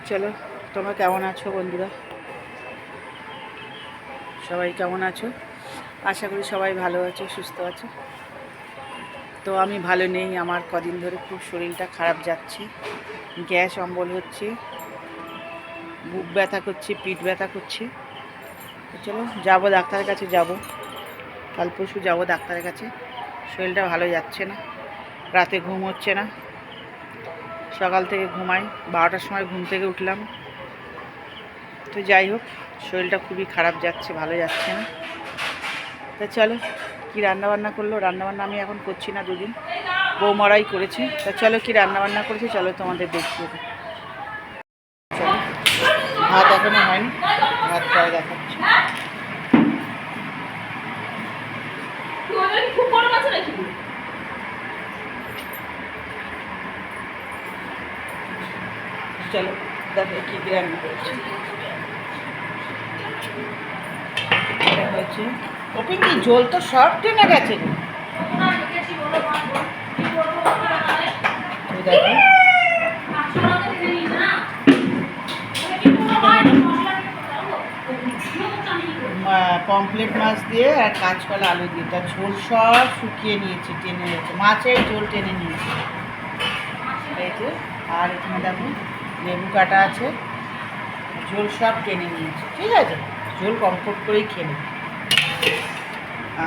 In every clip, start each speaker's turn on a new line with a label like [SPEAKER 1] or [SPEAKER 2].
[SPEAKER 1] চলো, তোমরা কেমন আছো বন্ধুরা? সবাই কেমন আছো? আশা করি সবাই ভালো আছো, সুস্থ আছো। তো আমি ভালো নেই, আমার কদিন ধরে খুব শরীরটা খারাপ যাচ্ছে, গ্যাস অম্বল হচ্ছে, বুক ব্যথা করছে, পিঠ ব্যথা করছে। তো চলো যাবো ডাক্তারের কাছে, কাল পরশু যাবো ডাক্তারের কাছে। শরীরটা ভালো যাচ্ছে না, রাতে ঘুম হচ্ছে না, সকাল থেকে ঘুমাই, 12টার সময় ঘুম থেকে উঠলাম। তো যাই হোক, শরীরটা খুবই খারাপ যাচ্ছে, ভালো যাচ্ছে না। তা চলো, কী রান্নাবান্না করলো? রান্নাবান্না আমি এখন করছি না, দুদিন বৌমারাই করেছে। তা চলো, কী রান্নাবান্না করেছি চলো তোমাদের দেখিয়ে দিই। চলো, ভাত এখনো হয়নি, ভাত পরে দেখাচ্ছি। চলো দেখো কী কী রান্না করেছি। হয়েছে ওপেন কি ঝোল তো সব টেনে গেছে। দেখো পমফ্লেট মাছ দিয়ে আর কাঁচকলা আলু দিয়ে তার ঝোল সব শুকিয়ে নিয়েছি, টেনে নিয়েছে, মাছের ঝোল টেনে নিয়েছে এই যে। আর এখানে দেখো লেবু কাটা আছে, ঝোল সব টেনে নিয়েছে, ঠিক আছে, ঝোল কমফোর্ট করেই খেয়ে নেব।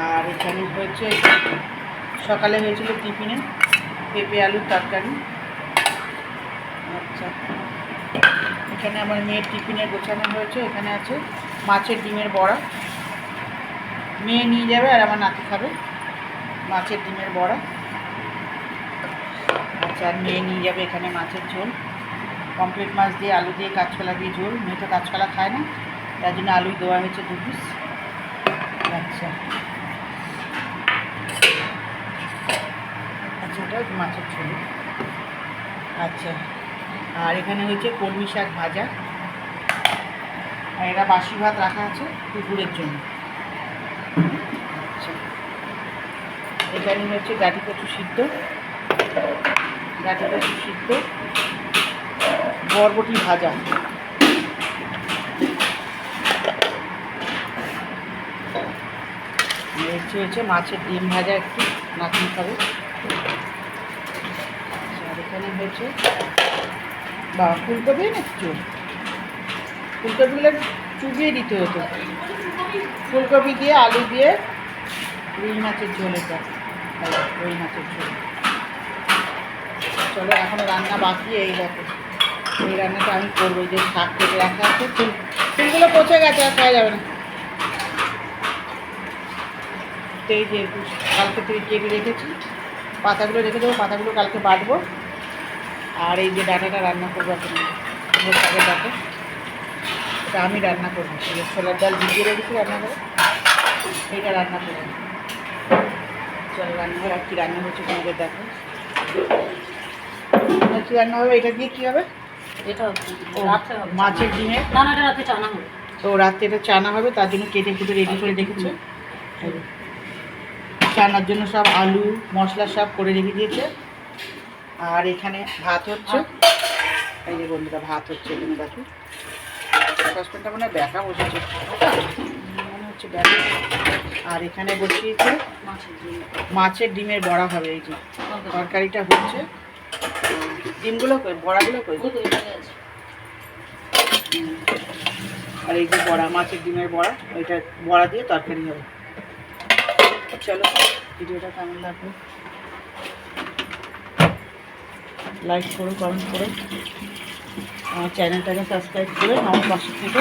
[SPEAKER 1] আর এখানে হয়েছে সকালে হয়েছিল টিফিনে পেঁপে আলুর তরকারি। আচ্ছা, এখানে আমার মেয়ের টিফিনে গোছানো হয়েছে, এখানে আছে মাছের ডিমের বড়া, মেয়ে নিয়ে যাবে আর আমার নাতি খাবে মাছের ডিমের বড়া। আচ্ছা, আর মেয়ে নিয়ে যাবে এখানে মাছের ঝোল, পমফ্লেট মাছ দিয়ে আলু দিয়ে কাঁচকলা দিয়ে ঝোল, মেয়ে তো কাঁচকলা খায় না, তার জন্য আলুই দেওয়া হয়েছে 2 পিস। আচ্ছা আচ্ছা, ওটা মাছের ঝোল। আচ্ছা, আর এখানে হয়েছে কলমি শাক ভাজা, আর এরা বাসি ভাত রাখা আছে কুকুরের জন্য। আচ্ছা, এখানে হচ্ছে গাঠি কচু সিদ্ধ, বরবটি ভাজা, হচ্ছে মাছের ডিম ভাজা, একটু নাকি খাবে। আর এখানে হয়েছে ফুলকপি না চুল, ফুলকপিগুলো চুবিয়ে দিতে হতো, ফুলকপি দিয়ে আলু দিয়ে রুই মাছের ঝোল, এটা রুই মাছের ঝোল। চলো, এখনও রান্না বাকি, এই দেখো এই রান্নাটা আমি করবো। এই যে শাক কেটে রাখা আছে, ফুলগুলো পচে গেছে, আর খাওয়া যাবে না। এই যে কালকে থেকে কেটে রেখেছি, পাতাগুলো রেখে দেবো, পাতাগুলো কালকে বাটবো। আর এই যে ডাঁটাটা রান্না করবো এখন, শাকের ডাঁটা, এটা আমি রান্না করবো। ছোলার ডাল ভিজিয়ে রেখেছি রান্না করে, এইটা রান্না করবো। চলো রান্নাঘর আর কী রান্না হচ্ছে তোমাদের দেখো। কী রান্না হবে, এটা দিয়ে কী হবে?
[SPEAKER 2] এটা
[SPEAKER 1] মাছের ডিমের
[SPEAKER 2] রাতে চানা হবে।
[SPEAKER 1] তো রাত্রে এটা চানা হবে, তার জন্য কেটে কুটে রেডি করে রেখেছে। চানার জন্য সব আলু মশলা সব করে রেখে দিয়েছে। আর এখানে ভাত হচ্ছে, এই যে বন্ধুরা ভাত হচ্ছে, এখানে দেখো সসপ্যানটা মনে হয় ব্যাকা বসেছে, মনে হচ্ছে ব্যাকা। আর এখানে বসিয়েছে মাছের ডিমের বড়া হবে, এই যে তরকারিটা হচ্ছে। ডিমগুলো কই, বড়াগুলো কই? আর এই যে বড়া, মাছের ডিমের বড়া, ওইটা বড়া দিয়ে তরকারি হবে। চলো, ভিডিওটা কেমন লাগবে লাইক করো, কমেন্ট করো, আমার চ্যানেলটাকে সাবস্ক্রাইব করে আমার পাশে থেকে।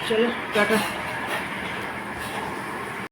[SPEAKER 1] চলো টাটা।